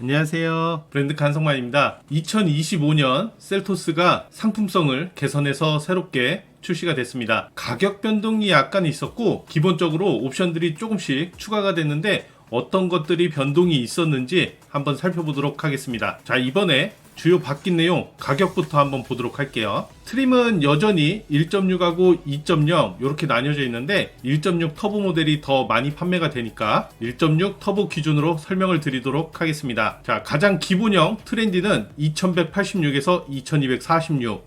안녕하세요. 브랜드 간성만입니다. 2025년 셀토스가 상품성을 개선해서 새롭게 출시가 됐습니다. 가격 변동이 약간 있었고 기본적으로 옵션들이 조금씩 추가가 됐는데 어떤 것들이 변동이 있었는지 한번 살펴보도록 하겠습니다. 자, 이번에 주요 바뀐 내용 가격부터 한번 보도록 할게요. 트림은 여전히 1.6하고 2.0 이렇게 나뉘어져 있는데 1.6 터보 모델이 더 많이 판매가 되니까 1.6 터보 기준으로 설명을 드리도록 하겠습니다. 자, 가장 기본형 트렌디는 2186에서 2246,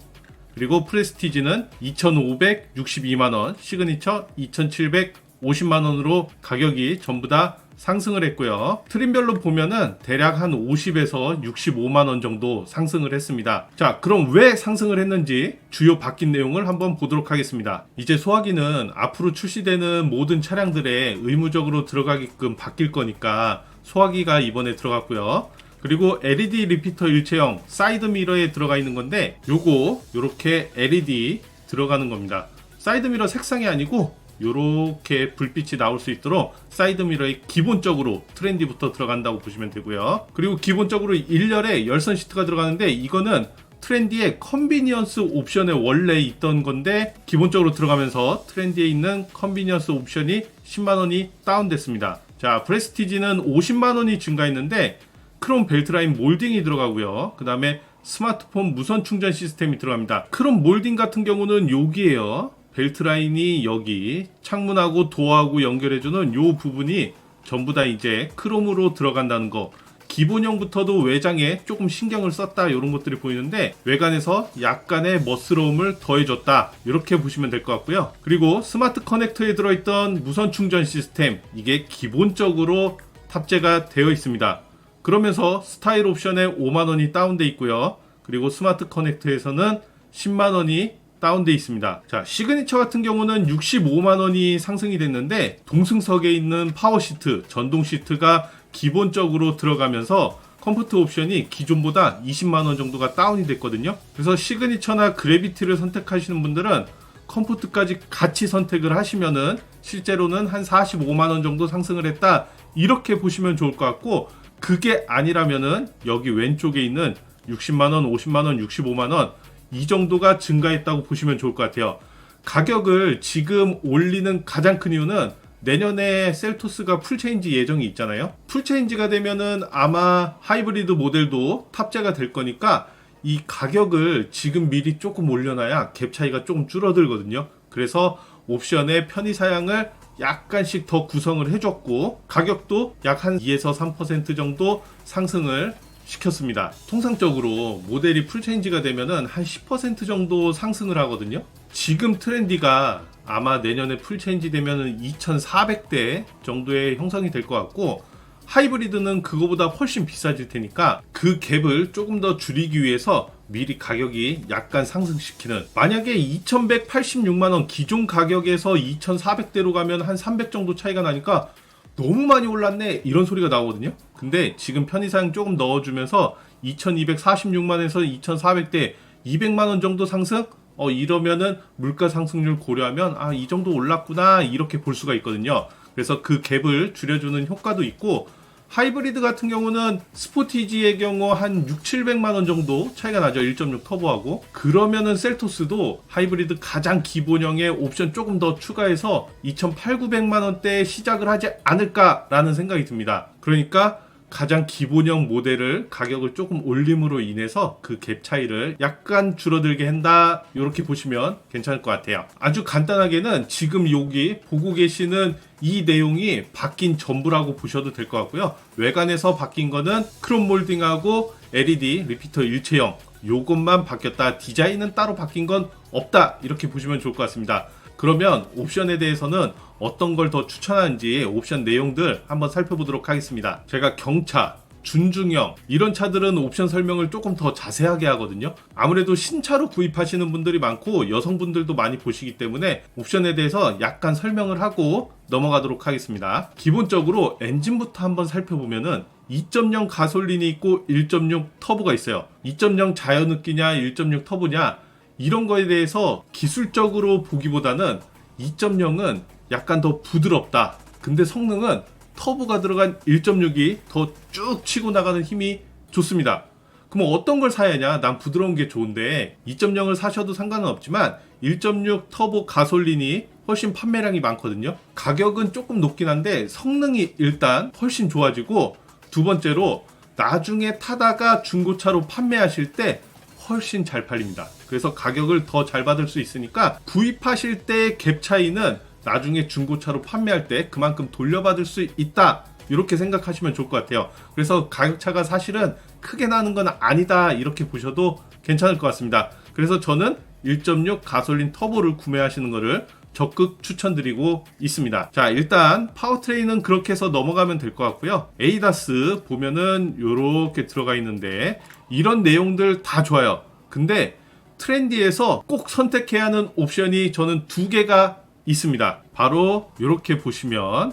그리고 프레스티지는 2562만원, 시그니처 2750만원으로 가격이 전부 다 상승을 했고요. 트림별로 보면은 대략 한 50에서 65만원 정도 상승을 했습니다. 자, 그럼 왜 상승을 했는지 주요 바뀐 내용을 한번 보도록 하겠습니다. 이제 소화기는 앞으로 출시되는 모든 차량들에 의무적으로 들어가게끔 바뀔 거니까 소화기가 이번에 들어갔고요. 그리고 LED 리피터 일체형 사이드 미러에 들어가 있는 건데 요렇게 LED 들어가는 겁니다. 사이드 미러 색상이 아니고 요렇게 불빛이 나올 수 있도록 사이드 미러에 기본적으로 트렌디부터 들어간다고 보시면 되고요. 그리고 기본적으로 1열에 열선 시트가 들어가는데 이거는 트렌디의 컨비니언스 옵션에 원래 있던 건데 기본적으로 들어가면서 트렌디에 있는 컨비니언스 옵션이 10만원이 다운됐습니다. 자, 프레스티지는 50만원이 증가했는데 크롬 벨트라인 몰딩이 들어가고요. 그 다음에 스마트폰 무선 충전 시스템이 들어갑니다. 크롬 몰딩 같은 경우는 여기에요. 벨트라인이 여기 창문하고 도어하고 연결해주는 요 부분이 전부 다 이제 크롬으로 들어간다는 거. 기본형부터도 외장에 조금 신경을 썼다 이런 것들이 보이는데 외관에서 약간의 멋스러움을 더해줬다 이렇게 보시면 될 것 같고요. 그리고 스마트 커넥터에 들어있던 무선 충전 시스템, 이게 기본적으로 탑재가 되어 있습니다. 그러면서 스타일 옵션에 5만원이 다운돼 있고요. 그리고 스마트 커넥터에서는 10만원이 다운돼 있습니다. 자, 시그니처 같은 경우는 65만원이 상승이 됐는데 동승석에 있는 파워 시트, 전동 시트가 기본적으로 들어가면서 컴포트 옵션이 기존보다 20만원 정도가 다운이 됐거든요. 그래서 시그니처나 그래비티를 선택하시는 분들은 컴포트까지 같이 선택을 하시면은 실제로는 한 45만원 정도 상승을 했다 이렇게 보시면 좋을 것 같고, 그게 아니라면은 여기 왼쪽에 있는 60만원, 50만원, 65만원 이 정도가 증가했다고 보시면 좋을 것 같아요. 가격을 지금 올리는 가장 큰 이유는 내년에 셀토스가 풀체인지 예정이 있잖아요. 풀체인지가 되면은 아마 하이브리드 모델도 탑재가 될 거니까 이 가격을 지금 미리 조금 올려놔야 갭 차이가 조금 줄어들거든요. 그래서 옵션의 편의 사양을 약간씩 더 구성을 해줬고 가격도 약 한 2에서 3% 정도 상승을 시켰습니다. 통상적으로 모델이 풀체인지가 되면은 한 10% 정도 상승을 하거든요. 지금 트렌디가 아마 내년에 풀체인지 되면은 2,400대 정도의 형성이 될 것 같고, 하이브리드는 그거보다 훨씬 비싸질 테니까 그 갭을 조금 더 줄이기 위해서 미리 가격이 약간 상승시키는, 만약에 2,186만원 기존 가격에서 2,400대로 가면 한 300 정도 차이가 나니까 너무 많이 올랐네 이런 소리가 나오거든요. 근데 지금 편의사양 조금 넣어주면서 2246만원에서 2400대 200만원 정도 상승? 이러면은 물가 상승률 고려하면 이 정도 올랐구나 이렇게 볼 수가 있거든요. 그래서 그 갭을 줄여주는 효과도 있고, 하이브리드 같은 경우는 스포티지의 경우 한 6, 700만원 정도 차이가 나죠. 1.6 터보하고. 그러면은 셀토스도 하이브리드 가장 기본형의 옵션 조금 더 추가해서 2,800~900만원대에 시작을 하지 않을까라는 생각이 듭니다. 그러니까 가장 기본형 모델을 가격을 조금 올림으로 인해서 그 갭 차이를 약간 줄어들게 한다 이렇게 보시면 괜찮을 것 같아요. 아주 간단하게는 지금 여기 보고 계시는 이 내용이 바뀐 전부라고 보셔도 될 것 같고요. 외관에서 바뀐 거는 크롬 몰딩하고 LED 리피터 일체형 요것만 바뀌었다, 디자인은 따로 바뀐 건 없다 이렇게 보시면 좋을 것 같습니다. 그러면 옵션에 대해서는 어떤 걸 더 추천하는지 옵션 내용들 한번 살펴보도록 하겠습니다. 제가 경차, 준중형 이런 차들은 옵션 설명을 조금 더 자세하게 하거든요. 아무래도 신차로 구입하시는 분들이 많고 여성분들도 많이 보시기 때문에 옵션에 대해서 약간 설명을 하고 넘어가도록 하겠습니다. 기본적으로 엔진부터 한번 살펴보면은 2.0 가솔린이 있고 1.6 터보가 있어요. 2.0 자연흡기냐 1.6 터보냐 이런 거에 대해서 기술적으로 보기보다는 2.0은 약간 더 부드럽다. 근데 성능은 터보가 들어간 1.6이 더 쭉 치고 나가는 힘이 좋습니다. 그럼 어떤 걸 사야 하냐? 난 부드러운 게 좋은데 2.0을 사셔도 상관은 없지만 1.6 터보 가솔린이 훨씬 판매량이 많거든요. 가격은 조금 높긴 한데 성능이 일단 훨씬 좋아지고, 두 번째로 나중에 타다가 중고차로 판매하실 때 훨씬 잘 팔립니다. 그래서 가격을 더 잘 받을 수 있으니까 구입하실 때의 갭 차이는 나중에 중고차로 판매할 때 그만큼 돌려받을 수 있다, 이렇게 생각하시면 좋을 것 같아요. 그래서 가격차가 사실은 크게 나는 건 아니다, 이렇게 보셔도 괜찮을 것 같습니다. 그래서 저는 1.6 가솔린 터보를 구매하시는 것을 적극 추천드리고 있습니다. 자, 일단 파워트레인은 그렇게 해서 넘어가면 될 것 같고요. 에이다스 보면은 이렇게 들어가 있는데 이런 내용들 다 좋아요. 근데 트렌디에서 꼭 선택해야 하는 옵션이 저는 두 개가 있습니다. 바로 이렇게 보시면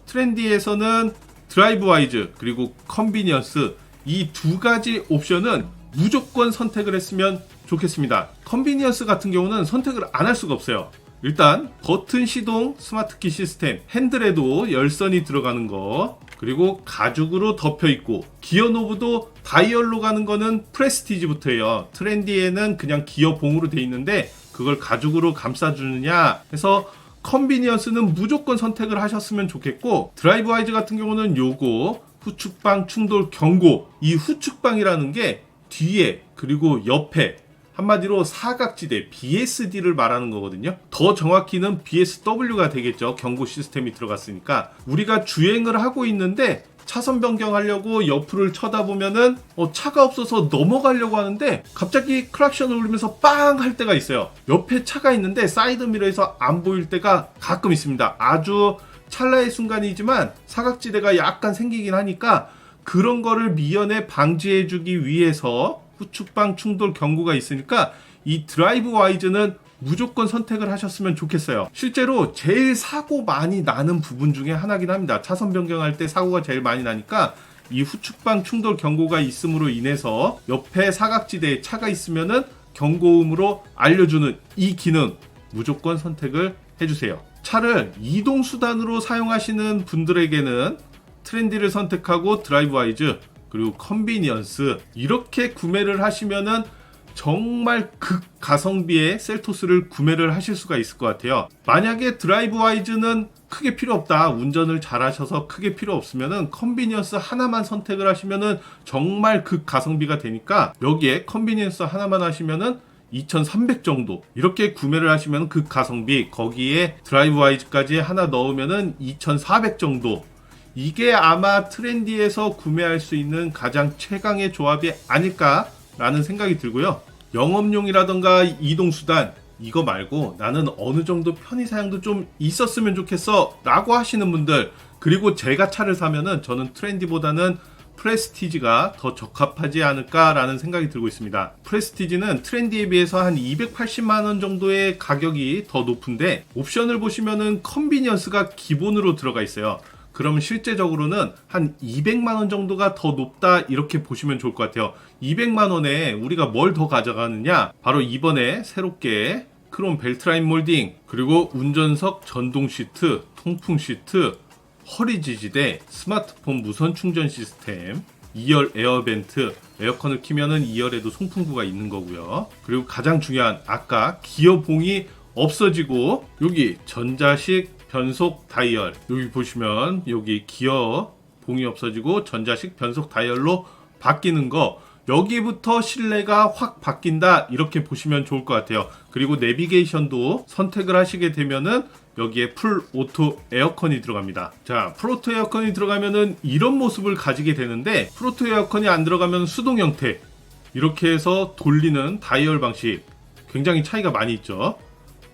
트렌디에서는 드라이브 와이즈 그리고 컨비니언스, 이 두 가지 옵션은 무조건 선택을 했으면 좋겠습니다. 컨비니언스 같은 경우는 선택을 안 할 수가 없어요. 일단 버튼 시동 스마트키 시스템, 핸들에도 열선이 들어가는 거, 그리고 가죽으로 덮여 있고, 기어 노브도 다이얼로 가는 거는 프레스티지부터예요. 트렌디에는 그냥 기어 봉으로 돼 있는데 그걸 가죽으로 감싸주느냐 해서 컨비니언스는 무조건 선택을 하셨으면 좋겠고, 드라이브 와이즈 같은 경우는 요거 후측방 충돌 경고, 이 후측방이라는 게 뒤에 그리고 옆에, 한마디로 사각지대 BSD를 말하는 거거든요. 더 정확히는 BSW가 되겠죠. 경고 시스템이 들어갔으니까. 우리가 주행을 하고 있는데 차선 변경하려고 옆을 쳐다보면은 차가 없어서 넘어가려고 하는데 갑자기 클락션을 울리면서 빵 할 때가 있어요. 옆에 차가 있는데 사이드미러에서 안 보일 때가 가끔 있습니다. 아주 찰나의 순간이지만 사각지대가 약간 생기긴 하니까 그런 거를 미연에 방지해주기 위해서 후측방 충돌 경고가 있으니까 이 드라이브 와이즈는 무조건 선택을 하셨으면 좋겠어요. 실제로 제일 사고 많이 나는 부분 중에 하나긴 합니다. 차선 변경할 때 사고가 제일 많이 나니까 이 후측방 충돌 경고가 있음으로 인해서 옆에 사각지대에 차가 있으면은 경고음으로 알려주는 이 기능 무조건 선택을 해주세요. 차를 이동수단으로 사용하시는 분들에게는 트렌디를 선택하고 드라이브 와이즈 그리고 컨비니언스 이렇게 구매를 하시면은 정말 극가성비의 셀토스를 구매를 하실 수가 있을 것 같아요. 만약에 드라이브 와이즈는 크게 필요 없다, 운전을 잘 하셔서 크게 필요 없으면은 컨비니언스 하나만 선택을 하시면은 정말 극가성비가 되니까 여기에 컨비니언스 하나만 하시면은 2,300 정도 이렇게 구매를 하시면 극가성비, 거기에 드라이브 와이즈까지 하나 넣으면은 2,400 정도, 이게 아마 트렌디에서 구매할 수 있는 가장 최강의 조합이 아닐까라는 생각이 들고요. 영업용이라던가 이동수단 이거 말고 나는 어느 정도 편의사양도 좀 있었으면 좋겠어 라고 하시는 분들, 그리고 제가 차를 사면은 저는 트렌디보다는 프레스티지가 더 적합하지 않을까라는 생각이 들고 있습니다. 프레스티지는 트렌디에 비해서 한 280만원 정도의 가격이 더 높은데 옵션을 보시면은 컨비니언스가 기본으로 들어가 있어요. 그러면 실제적으로는 한 200만원 정도가 더 높다, 이렇게 보시면 좋을 것 같아요. 200만원에 우리가 뭘 더 가져가느냐, 바로 이번에 새롭게 크롬 벨트라인 몰딩, 그리고 운전석 전동 시트, 통풍 시트, 허리 지지대, 스마트폰 무선 충전 시스템, 2열 에어벤트, 에어컨을 키면은 2열에도 송풍구가 있는 거고요. 그리고 가장 중요한 아까 기어봉이 없어지고 여기 전자식 변속 다이얼, 여기 보시면 여기 기어 봉이 없어지고 전자식 변속 다이얼로 바뀌는 거, 여기부터 실내가 확 바뀐다, 이렇게 보시면 좋을 것 같아요. 그리고 내비게이션도 선택을 하시게 되면은 여기에 풀 오토 에어컨이 들어갑니다. 자, 풀 오토 에어컨이 들어가면은 이런 모습을 가지게 되는데, 풀 오토 에어컨이 안 들어가면 수동 형태, 이렇게 해서 돌리는 다이얼 방식 굉장히 차이가 많이 있죠.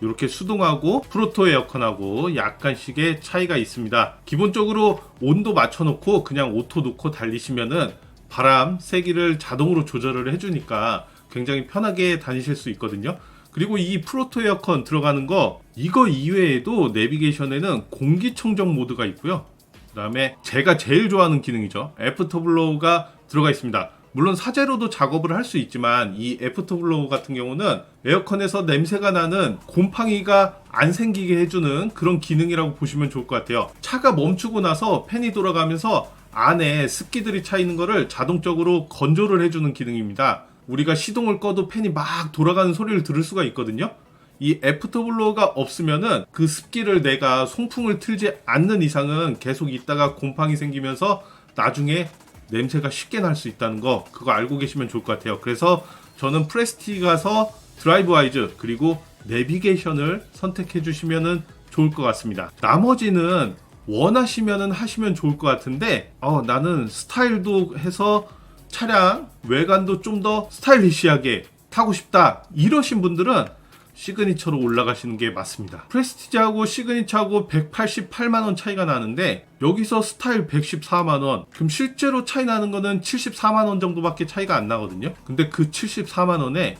이렇게 수동하고 프로토 에어컨하고 약간씩의 차이가 있습니다. 기본적으로 온도 맞춰놓고 그냥 오토 놓고 달리시면은 바람 세기를 자동으로 조절을 해주니까 굉장히 편하게 다니실 수 있거든요. 그리고 이 프로토 에어컨 들어가는 거, 이거 이외에도 내비게이션에는 공기청정 모드가 있고요. 그 다음에 제가 제일 좋아하는 기능이죠, 애프터블로우가 들어가 있습니다. 물론 사제로도 작업을 할 수 있지만 이 애프터블로우 같은 경우는 에어컨에서 냄새가 나는 곰팡이가 안 생기게 해주는 그런 기능이라고 보시면 좋을 것 같아요. 차가 멈추고 나서 팬이 돌아가면서 안에 습기들이 차 있는 거를 자동적으로 건조를 해주는 기능입니다. 우리가 시동을 꺼도 팬이 막 돌아가는 소리를 들을 수가 있거든요. 이 애프터블로우가 없으면은 그 습기를 내가 송풍을 틀지 않는 이상은 계속 있다가 곰팡이 생기면서 나중에 냄새가 쉽게 날 수 있다는 거, 그거 알고 계시면 좋을 것 같아요. 그래서 저는 프레스티지 가서 드라이브 와이즈 그리고 내비게이션을 선택해 주시면 좋을 것 같습니다. 나머지는 원하시면 하시면 좋을 것 같은데 나는 스타일도 해서 차량 외관도 좀 더 스타일리시하게 타고 싶다 이러신 분들은 시그니처로 올라가시는 게 맞습니다. 프레스티지하고 시그니처하고 188만원 차이가 나는데 여기서 스타일 114만원, 그럼 실제로 차이 나는 거는 74만원 정도밖에 차이가 안 나거든요. 근데 그 74만원에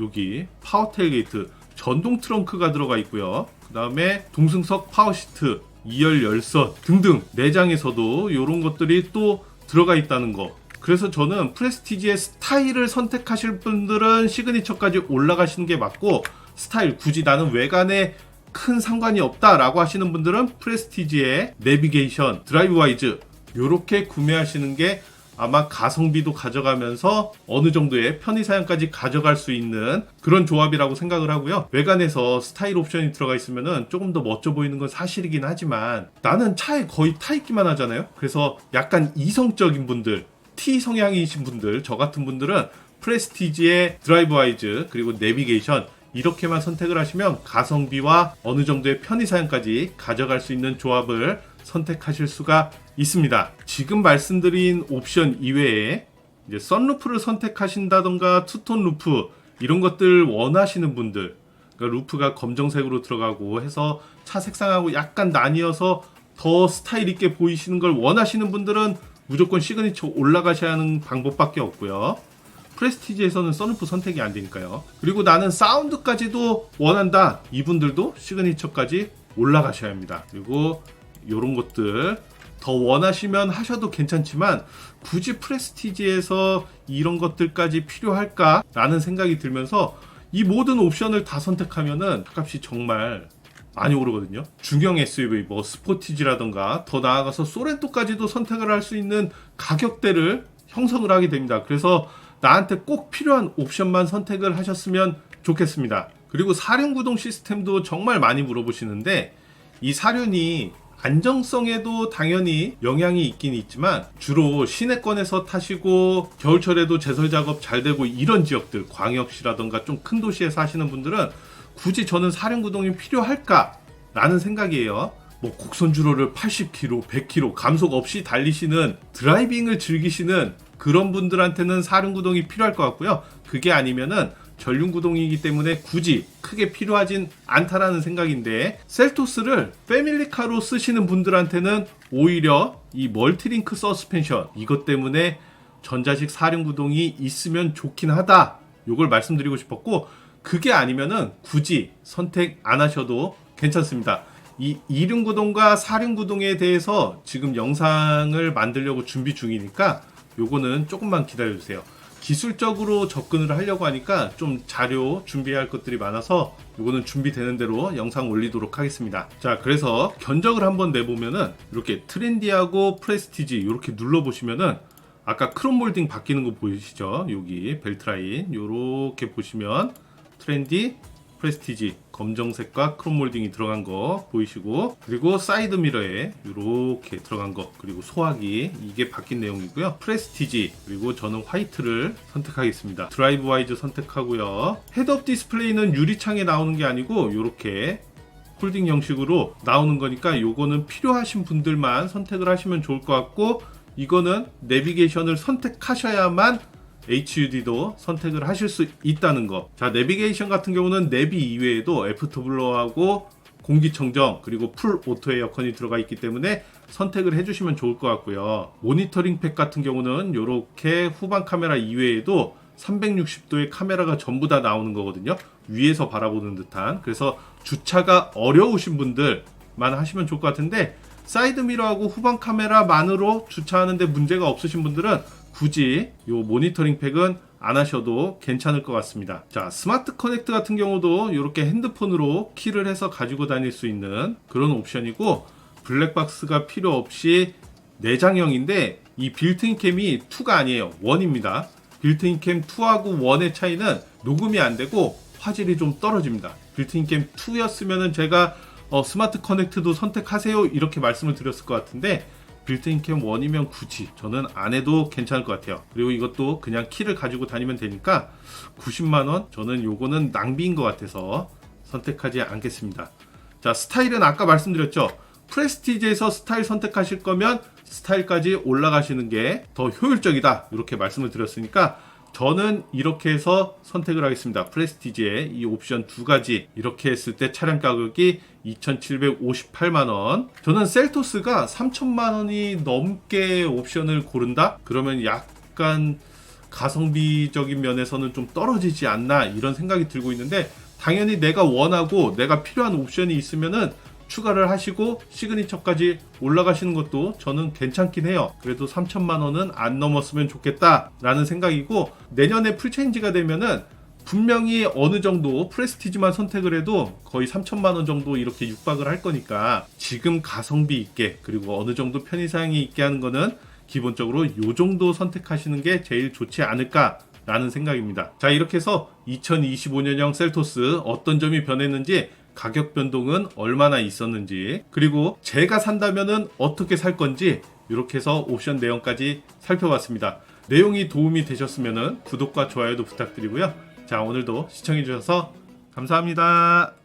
여기 파워 테일게이트, 전동 트렁크가 들어가 있고요. 그 다음에 동승석 파워시트, 2열 열선 등등 내장에서도 이런 것들이 또 들어가 있다는 거. 그래서 저는 프레스티지의 스타일을 선택하실 분들은 시그니처까지 올라가시는 게 맞고, 스타일 굳이 나는 외관에 큰 상관이 없다 라고 하시는 분들은 프레스티지의 내비게이션, 드라이브 와이즈 요렇게 구매하시는 게 아마 가성비도 가져가면서 어느 정도의 편의사양까지 가져갈 수 있는 그런 조합이라고 생각을 하고요. 외관에서 스타일 옵션이 들어가 있으면 조금 더 멋져 보이는 건 사실이긴 하지만 나는 차에 거의 타 있기만 하잖아요. 그래서 약간 이성적인 분들, T 성향이신 분들, 저 같은 분들은 프레스티지의 드라이브 와이즈 그리고 내비게이션 이렇게만 선택을 하시면 가성비와 어느 정도의 편의사양까지 가져갈 수 있는 조합을 선택하실 수가 있습니다. 지금 말씀드린 옵션 이외에 이제 선루프를 선택하신다던가 투톤 루프 이런 것들 원하시는 분들, 그러니까 루프가 검정색으로 들어가고 해서 차 색상하고 약간 나뉘어서 더 스타일 있게 보이시는 걸 원하시는 분들은 무조건 시그니처 올라가셔야 하는 방법밖에 없고요. 프레스티지에서는 선루프 선택이 안 되니까요. 그리고 나는 사운드까지도 원한다 이분들도 시그니처까지 올라가셔야 합니다. 그리고 이런 것들 더 원하시면 하셔도 괜찮지만 굳이 프레스티지에서 이런 것들까지 필요할까 라는 생각이 들면서 이 모든 옵션을 다 선택하면은 값이 정말 많이 오르거든요. 중형 SUV, 뭐 스포티지라던가 더 나아가서 소렌토까지도 선택을 할 수 있는 가격대를 형성을 하게 됩니다. 그래서 나한테 꼭 필요한 옵션만 선택을 하셨으면 좋겠습니다. 그리고 사륜구동 시스템도 정말 많이 물어보시는데 이 사륜이 안정성에도 당연히 영향이 있긴 있지만 주로 시내권에서 타시고 겨울철에도 제설 작업 잘 되고 이런 지역들, 광역시라던가 좀 큰 도시에 사시는 분들은 굳이 저는 사륜구동이 필요할까? 라는 생각이에요. 뭐 곡선 주로를 80km, 100km 감속 없이 달리시는 드라이빙을 즐기시는 그런 분들한테는 사륜구동이 필요할 것 같고요. 그게 아니면은 전륜구동이기 때문에 굳이 크게 필요하진 않다라는 생각인데, 셀토스를 패밀리카로 쓰시는 분들한테는 오히려 이 멀티링크 서스펜션 이것 때문에 전자식 사륜구동이 있으면 좋긴 하다, 요걸 말씀드리고 싶었고, 그게 아니면은 굳이 선택 안 하셔도 괜찮습니다. 이 2륜구동과 4륜구동에 대해서 지금 영상을 만들려고 준비 중이니까 요거는 조금만 기다려주세요. 기술적으로 접근을 하려고 하니까 좀 자료 준비할 것들이 많아서 요거는 준비되는 대로 영상 올리도록 하겠습니다. 자, 그래서 견적을 한번 내보면은 이렇게 트렌디하고 프레스티지 이렇게 눌러보시면은 아까 크롬 몰딩 바뀌는 거 보이시죠? 여기 벨트 라인 요렇게 보시면 트렌디, 프레스티지 검정색과 크롬 몰딩이 들어간 거 보이시고, 그리고 사이드 미러에 이렇게 들어간 거, 그리고 소화기 이게 바뀐 내용이고요. 프레스티지, 그리고 저는 화이트를 선택하겠습니다. 드라이브 와이즈 선택하고요. 헤드업 디스플레이는 유리창에 나오는 게 아니고 이렇게 폴딩 형식으로 나오는 거니까 요거는 필요하신 분들만 선택을 하시면 좋을 것 같고, 이거는 내비게이션을 선택하셔야만 HUD도 선택을 하실 수 있다는 거. 자, 내비게이션 같은 경우는 내비 이외에도 애프터블로우하고 공기청정 그리고 풀 오토 에어컨이 들어가 있기 때문에 선택을 해주시면 좋을 것 같고요. 모니터링 팩 같은 경우는 이렇게 후방 카메라 이외에도 360도의 카메라가 전부 다 나오는 거거든요. 위에서 바라보는 듯한. 그래서 주차가 어려우신 분들만 하시면 좋을 것 같은데, 사이드 미러하고 후방 카메라만으로 주차하는데 문제가 없으신 분들은 굳이 요 모니터링 팩은 안 하셔도 괜찮을 것 같습니다. 자, 스마트 커넥트 같은 경우도 이렇게 핸드폰으로 키를 해서 가지고 다닐 수 있는 그런 옵션이고, 블랙박스가 필요 없이 내장형인데 이 빌트인 캠이 2가 아니에요. 1입니다. 빌트인 캠 2하고 1의 차이는 녹음이 안 되고 화질이 좀 떨어집니다. 빌트인 캠 2였으면 제가 스마트 커넥트도 선택하세요 이렇게 말씀을 드렸을 것 같은데, 빌트인 캠 1이면 굳이 저는 안 해도 괜찮을 것 같아요. 그리고 이것도 그냥 키를 가지고 다니면 되니까 90만원 저는 요거는 낭비인 것 같아서 선택하지 않겠습니다. 자, 스타일은 아까 말씀드렸죠. 프레스티지에서 스타일 선택하실 거면 스타일까지 올라가시는 게 더 효율적이다 이렇게 말씀을 드렸으니까 저는 이렇게 해서 선택을 하겠습니다. 프레스티지에 이 옵션 두 가지 이렇게 했을 때 차량 가격이 2,758만원. 저는 셀토스가 3천만원이 넘게 옵션을 고른다? 그러면 약간 가성비적인 면에서는 좀 떨어지지 않나 이런 생각이 들고 있는데, 당연히 내가 원하고 내가 필요한 옵션이 있으면은 추가를 하시고 시그니처까지 올라가시는 것도 저는 괜찮긴 해요. 그래도 3천만원은 안 넘었으면 좋겠다 라는 생각이고, 내년에 풀체인지가 되면은 분명히 어느 정도 프레스티지만 선택을 해도 거의 3천만원 정도 이렇게 육박을 할 거니까, 지금 가성비 있게 그리고 어느 정도 편의사양이 있게 하는 거는 기본적으로 요 정도 선택하시는 게 제일 좋지 않을까 라는 생각입니다. 자, 이렇게 해서 2025년형 셀토스 어떤 점이 변했는지, 가격 변동은 얼마나 있었는지, 그리고 제가 산다면은 어떻게 살 건지 이렇게 해서 옵션 내용까지 살펴봤습니다. 내용이 도움이 되셨으면은 구독과 좋아요도 부탁드리고요. 자, 오늘도 시청해 주셔서 감사합니다.